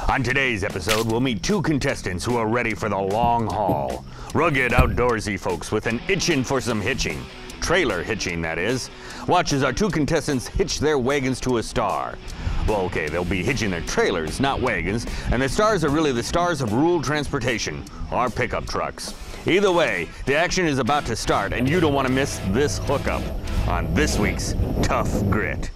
On today's episode, we'll meet two contestants who are ready for the long haul. Rugged, outdoorsy folks with an itchin' for some hitching. Trailer hitching, that is. Watch as our two contestants hitch their wagons to a star. Well, okay, they'll be hitching their trailers, not wagons, and the stars are really the stars of rural transportation, our pickup trucks. Either way, the action is about to start, and you don't want to miss this hookup on this week's Tough Grit.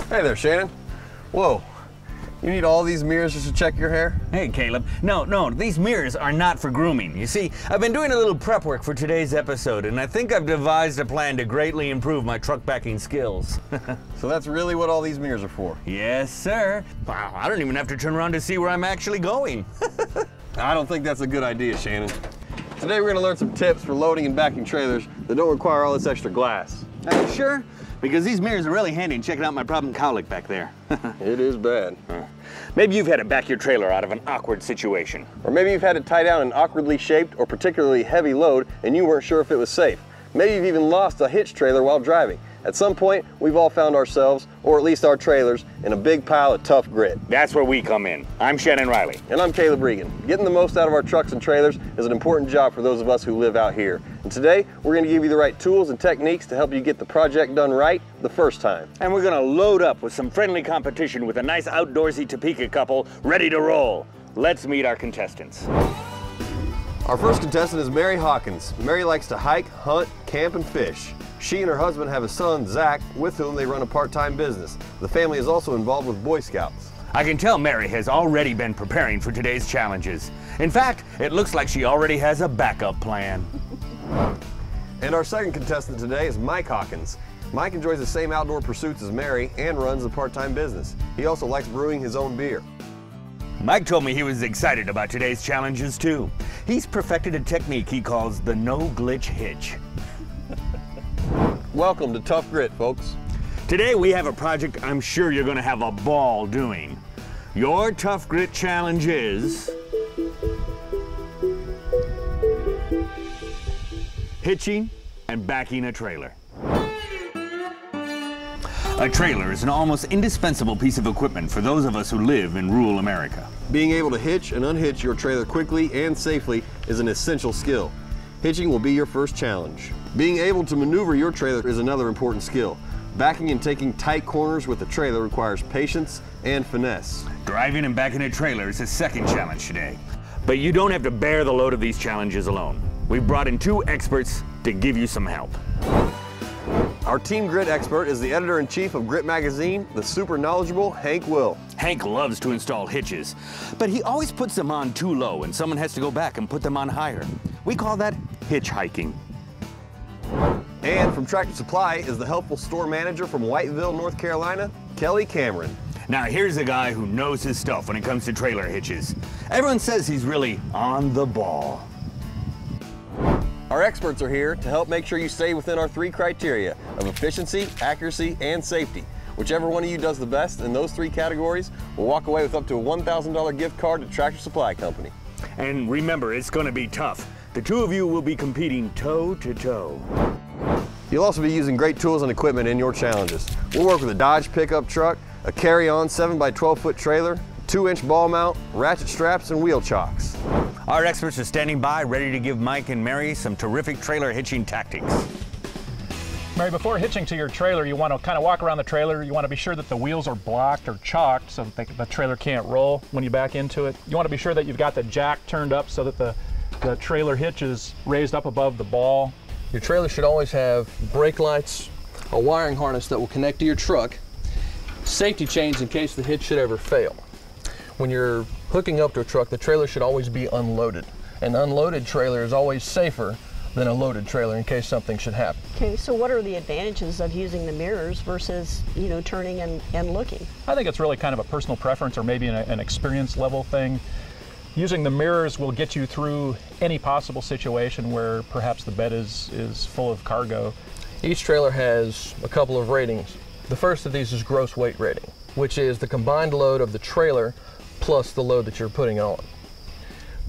Hey there, Shannon. Whoa, you need all these mirrors just to check your hair? Hey, Caleb. No, these mirrors are not for grooming. You see, I've been doing a little prep work for today's episode, and I think I've devised a plan to greatly improve my truck backing skills. So that's really what all these mirrors are for? Yes, sir. Wow, I don't even have to turn around to see where I'm actually going. I don't think that's a good idea, Shannon. Today we're gonna learn some tips for loading and backing trailers that don't require all this extra glass. Are you sure? Because these mirrors are really handy in checking out my problem cowlick back there. It is bad. Maybe you've had to back your trailer out of an awkward situation. Or maybe you've had to tie down an awkwardly shaped or particularly heavy load and you weren't sure if it was safe. Maybe you've even lost a hitch trailer while driving. At some point, we've all found ourselves, or at least our trailers, in a big pile of tough grit. That's where we come in. I'm Shannon Riley. And I'm Caleb Regan. Getting the most out of our trucks and trailers is an important job for those of us who live out here. And today, we're going to give you the right tools and techniques to help you get the project done right the first time. And we're going to load up with some friendly competition with a nice outdoorsy Topeka couple ready to roll. Let's meet our contestants. Our first contestant is Mary Hawkins. Mary likes to hike, hunt, camp, and fish. She and her husband have a son, Zach, with whom they run a part-time business. The family is also involved with Boy Scouts. I can tell Mary has already been preparing for today's challenges. In fact, it looks like she already has a backup plan. And our second contestant today is Mike Hawkins. Mike enjoys the same outdoor pursuits as Mary and runs a part-time business. He also likes brewing his own beer. Mike told me he was excited about today's challenges too. He's perfected a technique he calls the no-glitch hitch. Welcome to Tough Grit, folks. Today we have a project I'm sure you're going to have a ball doing. Your Tough Grit challenge is hitching and backing a trailer. A trailer is an almost indispensable piece of equipment for those of us who live in rural America. Being able to hitch and unhitch your trailer quickly and safely is an essential skill. Hitching will be your first challenge. Being able to maneuver your trailer is another important skill. Backing and taking tight corners with the trailer requires patience and finesse. Driving and backing a trailer is the second challenge today. But you don't have to bear the load of these challenges alone. We've brought in two experts to give you some help. Our Team Grit expert is the editor-in-chief of Grit Magazine, the super knowledgeable Hank Will. Hank loves to install hitches, but he always puts them on too low and someone has to go back and put them on higher. We call that hitchhiking. And from Tractor Supply is the helpful store manager from Whiteville, North Carolina, Kelly Cameron. Now here's a guy who knows his stuff when it comes to trailer hitches. Everyone says he's really on the ball. Our experts are here to help make sure you stay within our three criteria of efficiency, accuracy, and safety. Whichever one of you does the best in those three categories will walk away with up to a $1,000 gift card to Tractor Supply Company. And remember, it's going to be tough. The two of you will be competing toe to toe. You'll also be using great tools and equipment in your challenges. We'll work with a Dodge pickup truck, a carry-on 7x12 foot trailer, 2-inch ball mount, ratchet straps, and wheel chocks. Our experts are standing by, ready to give Mike and Mary some terrific trailer hitching tactics. Mary, before hitching to your trailer, you want to kind of walk around the trailer. You want to be sure that the wheels are blocked or chalked so that the trailer can't roll when you back into it. You want to be sure that you've got the jack turned up so that the trailer hitch is raised up above the ball. Your trailer should always have brake lights, a wiring harness that will connect to your truck, safety chains in case the hitch should ever fail. When you're hooking up to a truck, the trailer should always be unloaded. An unloaded trailer is always safer than a loaded trailer in case something should happen. Okay, so what are the advantages of using the mirrors versus, you know, turning and looking? I think it's really kind of a personal preference or maybe an experience level thing. Using the mirrors will get you through any possible situation where perhaps the bed is full of cargo. Each trailer has a couple of ratings. The first of these is gross weight rating, which is the combined load of the trailer plus the load that you're putting on.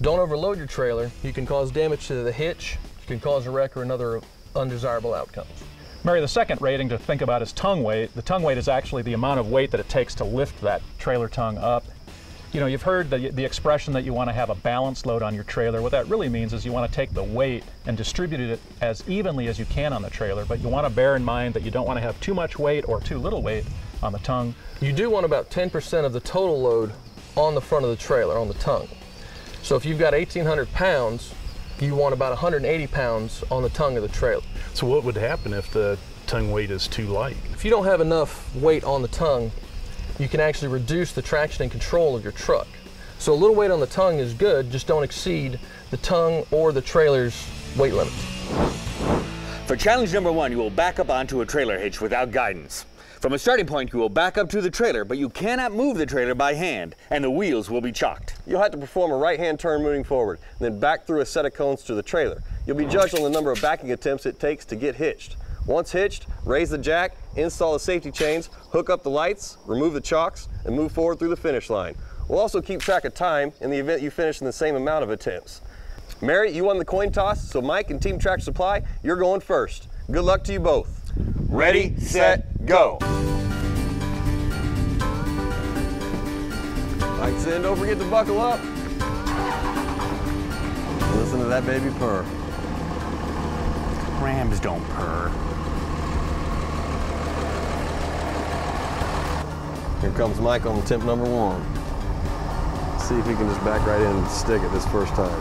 Don't overload your trailer. You can cause damage to the hitch, you can cause a wreck or another undesirable outcomes. Mary, the second rating to think about is tongue weight. The tongue weight is actually the amount of weight that it takes to lift that trailer tongue up. You know, you've heard the expression that you want to have a balanced load on your trailer. What that really means is you want to take the weight and distribute it as evenly as you can on the trailer, but you want to bear in mind that you don't want to have too much weight or too little weight on the tongue. You do want about 10% of the total load on the front of the trailer, on the tongue. So if you've got 1,800 pounds, you want about 180 pounds on the tongue of the trailer. So what would happen if the tongue weight is too light? If you don't have enough weight on the tongue, you can actually reduce the traction and control of your truck. So a little weight on the tongue is good, just don't exceed the tongue or the trailer's weight limit. For challenge number 1, you will back up onto a trailer hitch without guidance. From a starting point, you will back up to the trailer, but you cannot move the trailer by hand, and the wheels will be chocked. You'll have to perform a right-hand turn moving forward, and then back through a set of cones to the trailer. You'll be judged on the number of backing attempts it takes to get hitched. Once hitched, raise the jack, install the safety chains, hook up the lights, remove the chocks, and move forward through the finish line. We'll also keep track of time in the event you finish in the same amount of attempts. Mary, you won the coin toss, so Mike and Team Tractor Supply, you're going first. Good luck to you both. Ready, set, go. Lights in, don't forget to buckle up. Listen to that baby purr. Rams don't purr. Here comes Mike on attempt number 1. See if he can just back right in and stick it this first time.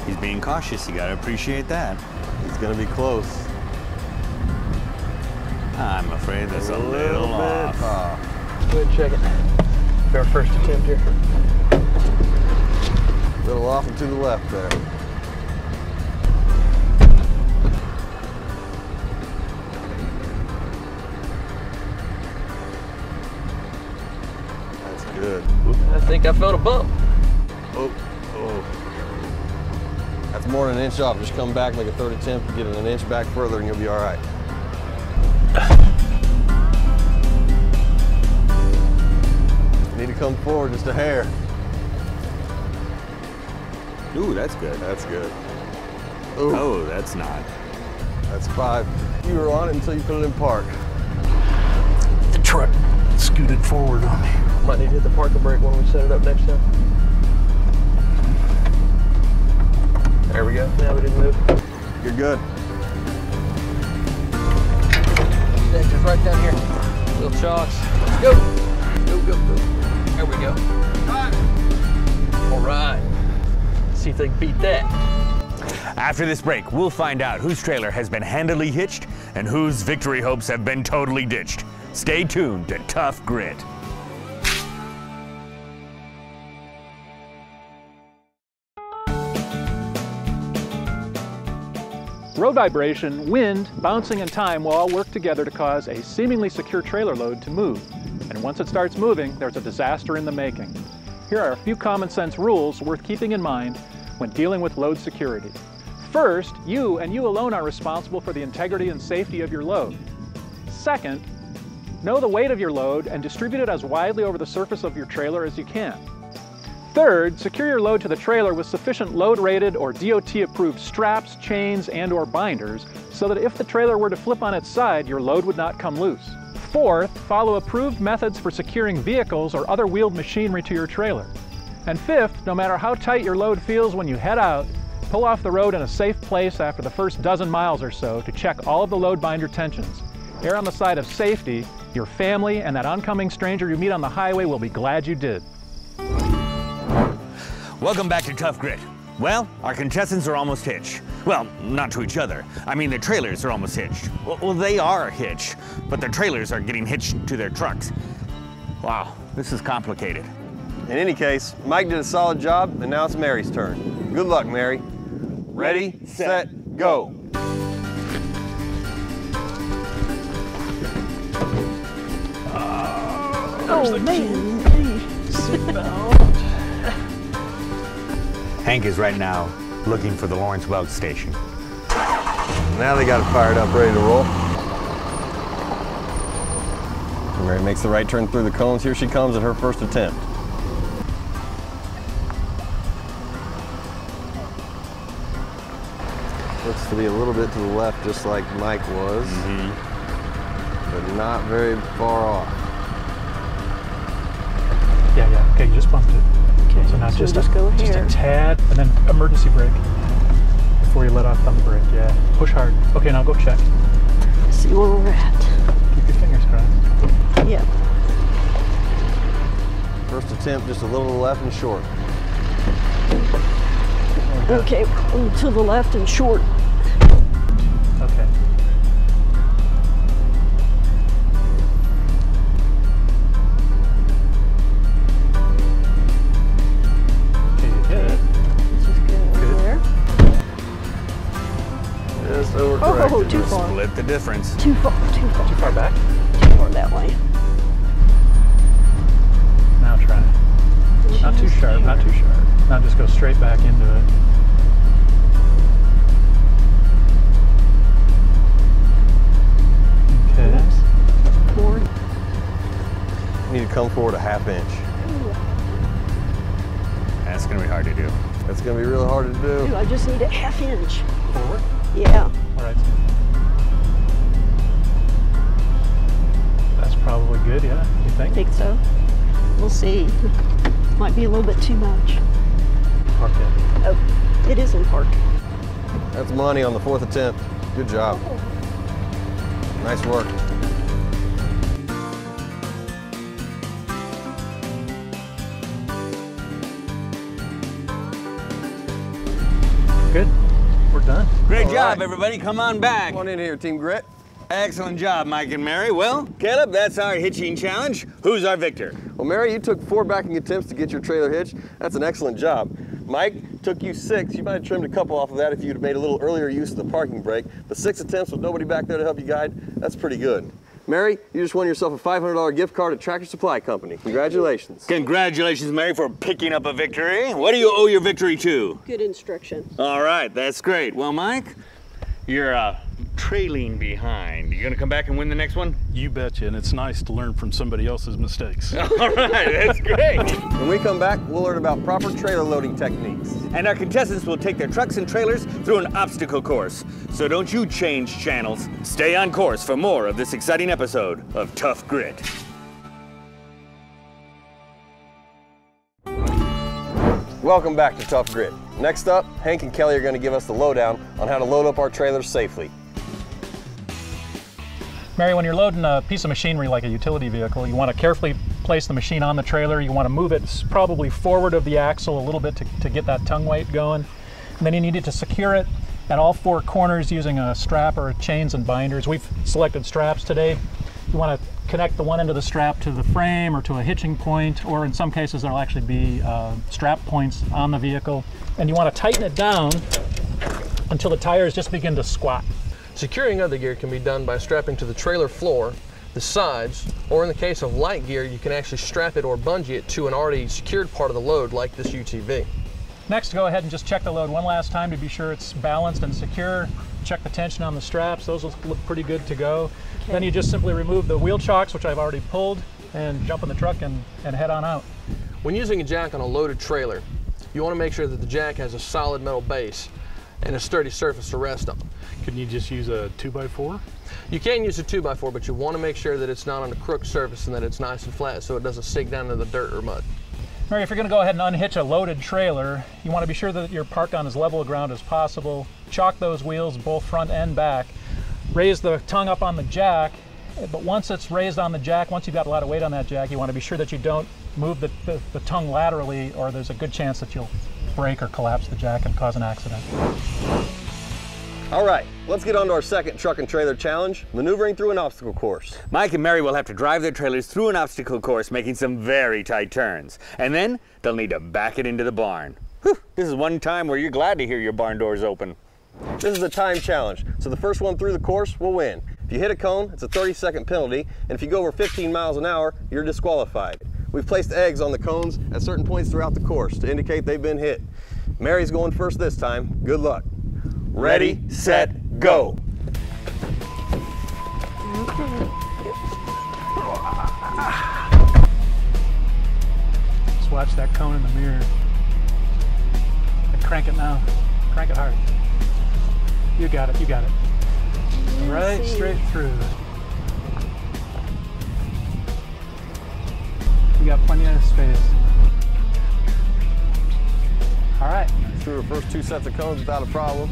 He's being cautious, you gotta appreciate that. He's gonna be close. I'm afraid that's a little off. Go ahead and check it. Our first attempt here. A little off and to the left there. That's good. I think I felt a bump. Oh. That's more than an inch off. Just come back, make a third attempt, get it an inch back further, and you'll be all right. You need to come forward just a hair. Ooh, that's good. That's good. Ooh. Oh, that's not. That's 5. You were on it until you put it in park. The truck scooted forward on me. Might need to hit the parking brake when we set it up next time. There we go. Now we didn't move. You're good. Just right down here. Little chocks. Let's go. Go. There we go. All right. Let's see if they can beat that. After this break, we'll find out whose trailer has been handily hitched and whose victory hopes have been totally ditched. Stay tuned to Tough Grit. Road vibration, wind, bouncing, and time will all work together to cause a seemingly secure trailer load to move. And once it starts moving, there's a disaster in the making. Here are a few common sense rules worth keeping in mind when dealing with load security. First, you and you alone are responsible for the integrity and safety of your load. Second, know the weight of your load and distribute it as widely over the surface of your trailer as you can. Third, secure your load to the trailer with sufficient load-rated or DOT-approved straps, chains, and/or binders so that if the trailer were to flip on its side, your load would not come loose. Fourth, follow approved methods for securing vehicles or other wheeled machinery to your trailer. And fifth, no matter how tight your load feels when you head out, pull off the road in a safe place after the first dozen miles or so to check all of the load binder tensions. Err on the side of safety. Your family and that oncoming stranger you meet on the highway will be glad you did. Welcome back to Tough Grit. Well, our contestants are almost hitched. Well, not to each other. I mean, the trailers are almost hitched. Well, they are hitched, but their trailers are getting hitched to their trucks. Wow, this is complicated. In any case, Mike did a solid job, and now it's Mary's turn. Good luck, Mary. Ready, set, go. Oh, man. Hank is right now looking for the Lawrence Welch station. Now they got it fired up, ready to roll. Mary makes the right turn through the cones. Here she comes at her first attempt. Looks to be a little bit to the left, just like Mike was, but not very far off. Yeah, okay, you just bumped it. Okay, So now so just go a here. tad, and then emergency brake before you let off on the brake, yeah. Push hard. Okay, now go check. See where we're at. Keep your fingers crossed. Yeah. First attempt, just a little to the left and short. Okay, to the left and short. Okay. Okay, you hit it. Let's just go over there. Just overcorrected. Oh, too far. Split the difference. Too far, too far. Too far back? Too far that way. Now try. Not too sharp, not too sharp. Now just go straight back into it. Okay. Forward. You need to come forward a ½ inch. That's gonna be hard to do. That's gonna be really hard to do. Ooh, I just need a ½ inch. Forward. Yeah. All right. That's probably good, yeah? You I think? think so. We'll see. Might be a little bit too much. Park it. Oh, it is in park. That's money on the 4th attempt. Good job. Nice work. Good. We're done. Great All job, right. everybody. Come on back. Come on in here, Team Grit. Excellent job, Mike and Mary. Well, Caleb, that's our hitching challenge. Who's our victor? Well, Mary, you took 4 backing attempts to get your trailer hitched. That's an excellent job. Mike, took you 6. You might have trimmed a couple off of that if you'd made a little earlier use of the parking brake. But 6 attempts with nobody back there to help you guide, that's pretty good. Mary, you just won yourself a $500 gift card at Tractor Supply Company. Congratulations. Congratulations, Mary, for picking up a victory. What do you owe your victory to? Good instruction. All right, that's great. Well, Mike, you're trailing behind. You gonna come back and win the next one? You betcha, and it's nice to learn from somebody else's mistakes. All right, that's great. When we come back, we'll learn about proper trailer loading techniques. And our contestants will take their trucks and trailers through an obstacle course. So don't you change channels. Stay on course for more of this exciting episode of Tough Grit. Welcome back to Tough Grit. Next up, Hank and Kelly are going to give us the lowdown on how to load up our trailers safely. Mary, when you're loading a piece of machinery like a utility vehicle, you want to carefully place the machine on the trailer. You want to move it probably forward of the axle a little bit to get that tongue weight going. And then you need to secure it at all 4 corners using a strap or chains and binders. We've selected straps today. You want to connect the one end of the strap to the frame or to a hitching point, or in some cases there'll actually be strap points on the vehicle. And you want to tighten it down until the tires just begin to squat. Securing other gear can be done by strapping to the trailer floor, the sides, or in the case of light gear, you can actually strap it or bungee it to an already secured part of the load like this UTV. Next, go ahead and just check the load one last time to be sure it's balanced and secure. Check the tension on the straps. Those look pretty good to go. Okay. Then you just simply remove the wheel chocks, which I've already pulled, and jump in the truck and head on out. When using a jack on a loaded trailer, you want to make sure that the jack has a solid metal base and a sturdy surface to rest on. Couldn't you just use a 2x4? You can use a 2x4, but you want to make sure that it's not on a crooked surface and that it's nice and flat so it doesn't sink down into the dirt or mud. Mary, if you're going to go ahead and unhitch a loaded trailer, you want to be sure that you're parked on as level of ground as possible. Chalk those wheels, both front and back. Raise the tongue up on the jack, but once it's raised on the jack, once you've got a lot of weight on that jack, you want to be sure that you don't move the tongue laterally, or there's a good chance that you'll break or collapse the jack and cause an accident. All right, let's get on to our second truck and trailer challenge, maneuvering through an obstacle course. Mike and Mary will have to drive their trailers through an obstacle course, making some very tight turns. And then they'll need to back it into the barn. Whew, This is one time where you're glad to hear your barn doors open. This is a time challenge, so the first one through the course will win. If you hit a cone, it's a 30-second penalty, and if you go over 15 miles an hour, you're disqualified. We've placed eggs on the cones at certain points throughout the course to indicate they've been hit. Mary's going first this time. Good luck. Ready, set, go. Just watch that cone in the mirror. And crank it now. Crank it hard. You got it, you got it. Right straight through. You got plenty of space. All right. Through the first 2 sets of cones without a problem.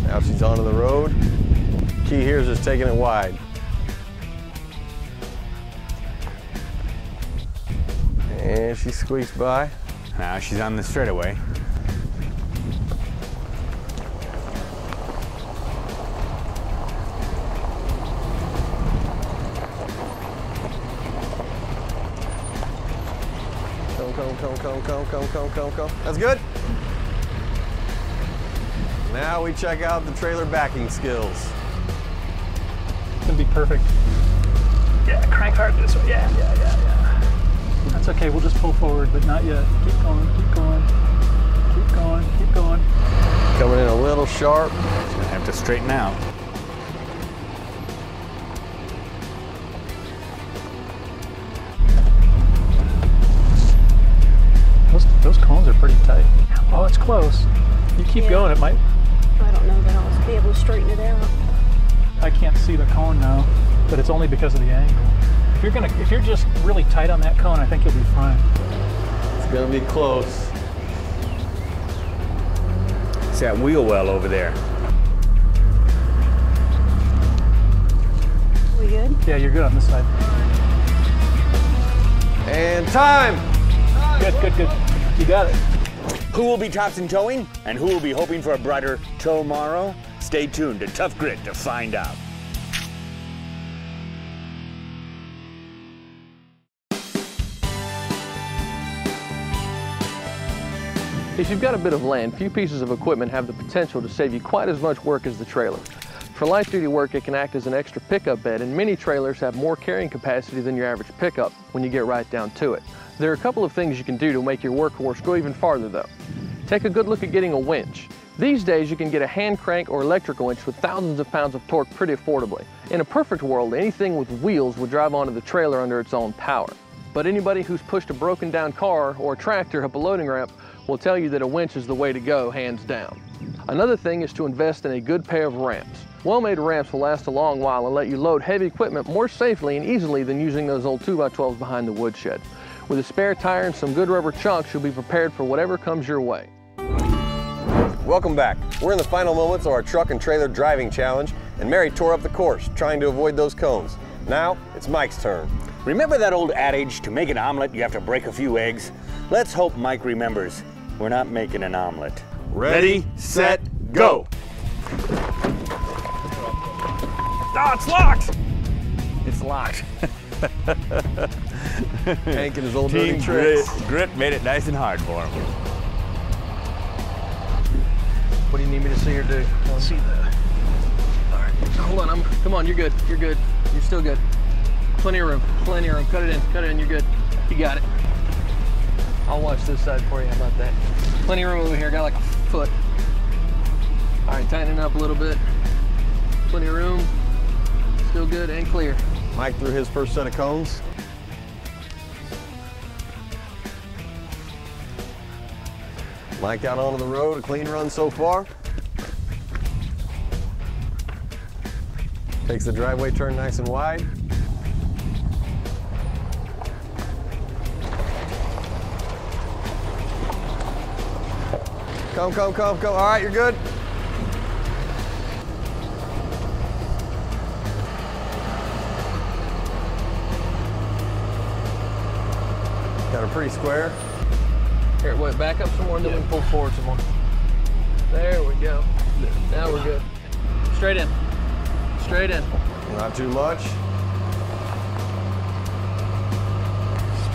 Now she's onto the road. Key here is just taking it wide. And she squeaks by. Now she's on the straightaway. Come. That's good. Now we check out the trailer backing skills. It's gonna be perfect. Yeah, crank hard this way. Yeah. That's okay, we'll just pull forward, but not yet. Keep going. Coming in a little sharp. She's gonna have to straighten out. Those cones are pretty tight. Oh, it's close. You keep going, it might. I don't know that I'll be able to straighten it out. I can't see the cone now, but it's only because of the angle. If you're just really tight on that cone, I think you'll be fine. It's gonna be close. It's that wheel well over there. We good? Yeah, you're good on this side. And time! Good. You got it. Who will be tops and towing, and who will be hoping for a brighter tomorrow? Stay tuned to Tough Grit to find out. If you've got a bit of land, few pieces of equipment have the potential to save you quite as much work as the trailer. For light-duty work, it can act as an extra pickup bed, and many trailers have more carrying capacity than your average pickup when you get right down to it. There are a couple of things you can do to make your workhorse go even farther though. Take a good look at getting a winch. These days you can get a hand crank or electric winch with thousands of pounds of torque pretty affordably. In a perfect world, anything with wheels would drive onto the trailer under its own power. But anybody who's pushed a broken down car or a tractor up a loading ramp will tell you that a winch is the way to go, hands down. Another thing is to invest in a good pair of ramps. Well-made ramps will last a long while and let you load heavy equipment more safely and easily than using those old 2x12s behind the woodshed. With a spare tire and some good rubber chunks, you'll be prepared for whatever comes your way. Welcome back. We're in the final moments of our truck and trailer driving challenge, and Mary tore up the course trying to avoid those cones. Now, it's Mike's turn. Remember that old adage, to make an omelet, you have to break a few eggs? Let's hope Mike remembers. We're not making an omelet. Ready, set, go! Oh, it's locked! It's locked. Hank and his old dirty Team tricks. Grit made it nice and hard for him. What do you need me to see or do? Let's see that. All right, hold on, come on, you're good, you're still good. Plenty of room, cut it in, you're good. You got it. I'll watch this side for you, how about that? Plenty of room over here, got like a foot. All right, tighten it up a little bit. Plenty of room, still good and clear. Mike threw his first set of cones. Mike out onto the road, a clean run so far. Takes the driveway turn nice and wide. Come. All right, you're good. Got her pretty square. Here, wait, back up some more and then we can pull forward some more. There we go. Now we're good. Straight in. Not too much.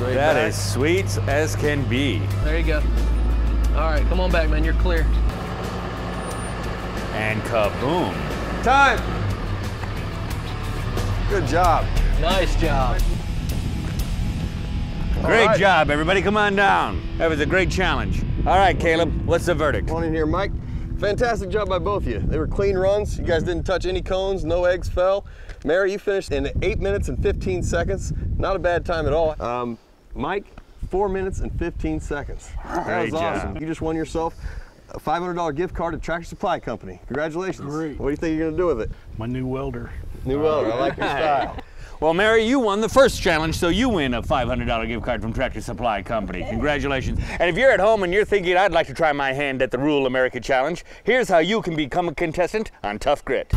Straight That back. is sweet as can be. There you go. All right, come on back, man. You're clear. And kaboom. Time! Good job. Nice job. Great right. job, everybody. Come on down. That was a great challenge. All right, Caleb, what's the verdict? Come on in here, Mike. Fantastic job by both of you. They were clean runs. You guys didn't touch any cones, no eggs fell. Mary, you finished in 8 minutes and 15 seconds. Not a bad time at all. Mike, 4 minutes and 15 seconds. That Great was awesome. job. You just won yourself a $500 gift card to Tractor Supply Company. Congratulations. Great. What do you think you're gonna do with it? My new welder. New welder, I like your style. Well, Mary, you won the first challenge, so you win a $500 gift card from Tractor Supply Company. Congratulations. And if you're at home and you're thinking, I'd like to try my hand at the Rural America Challenge, here's how you can become a contestant on Tough Grit.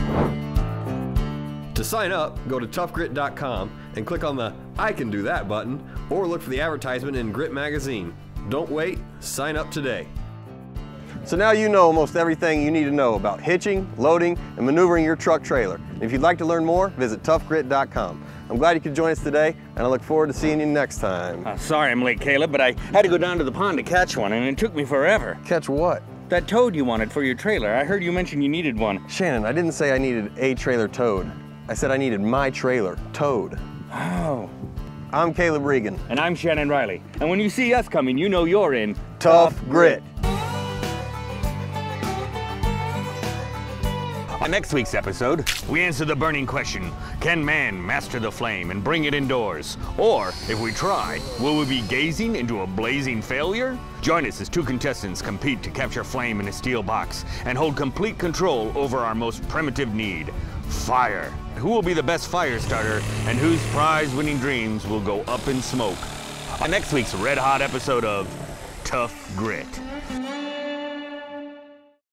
To sign up, go to toughgrit.com and click on the I Can Do That button, or look for the advertisement in Grit Magazine. Don't wait, sign up today. So now you know almost everything you need to know about hitching, loading, and maneuvering your truck trailer. And if you'd like to learn more, visit toughgrit.com. I'm glad you could join us today, and I look forward to seeing you next time. Sorry I'm late, Caleb, but I had to go down to the pond to catch one, and it took me forever. Catch what? That toad you wanted for your trailer. I heard you mention you needed one. Shannon, I didn't say I needed a trailer towed. I said I needed my trailer towed. Oh. I'm Caleb Regan. And I'm Shannon Riley. And when you see us coming, you know you're in Tough Grit. On next week's episode, we answer the burning question, can man master the flame and bring it indoors? Or, if we try, will we be gazing into a blazing failure? Join us as two contestants compete to capture flame in a steel box and hold complete control over our most primitive need, fire. Who will be the best fire starter and whose prize-winning dreams will go up in smoke? On next week's red-hot episode of Tough Grit.